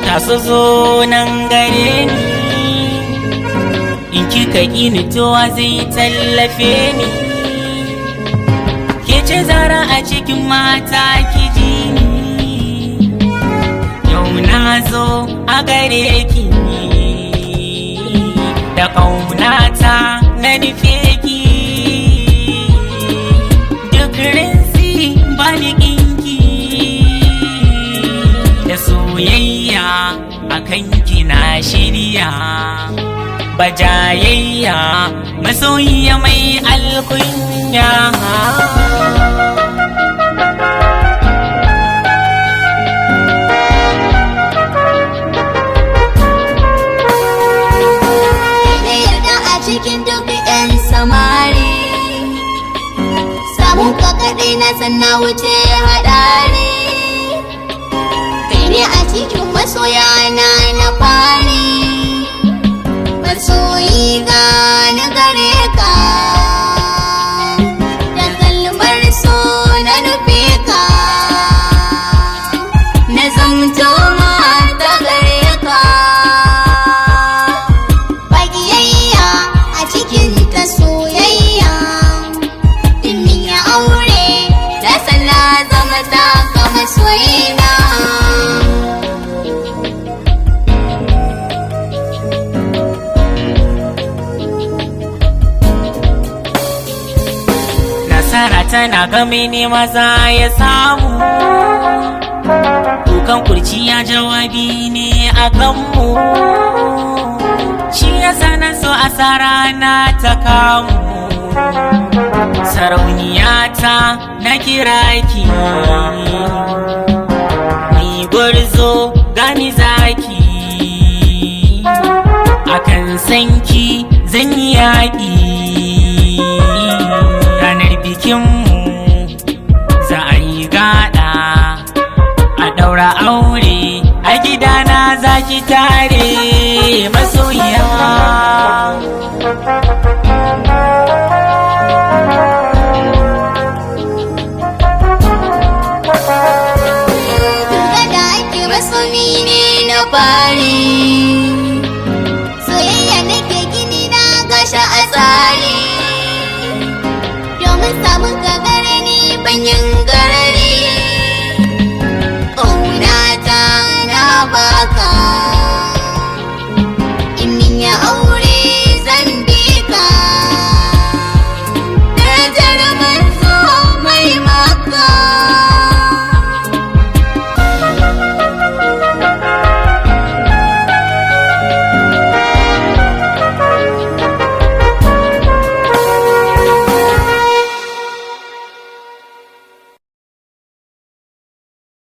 taso zo nan gare ni, in kika ƙini towa zai tallafe ni. Ke ce zara a cikin mata ki ji ni, yau na zo a gare ki da ƙaunata na nufe ki. Duk rinsi ba ni ƙinki da soyayya akan kina shirya, bajayayya masoyiya mai alkunya. Na yarda a cikin duk 'yan samari, samun ka kaɗai na san na wuce haɗari. Ne a cikin masoya na fari, masoyi ga na gare ka, da kalmar so na nufe ka, na zamto mata gare ka. Bagiyayya a cikin ta soyayya, din ya aure da sana zama ta ka masoyina. Nasara tana game ne maza ya samu, kukan kurciya jawabi ne a kanmu. Shi yasa na so asara na ta kamu, sarauniyata na kira ki, ni gwarzo gani zaki, akan sanki zan yi yaƙi. Ranar bikinmu za a yi gaɗa, a ɗaura aure a gidana za ki tare masoyiya. Tunda da ake masoyi ne na fari,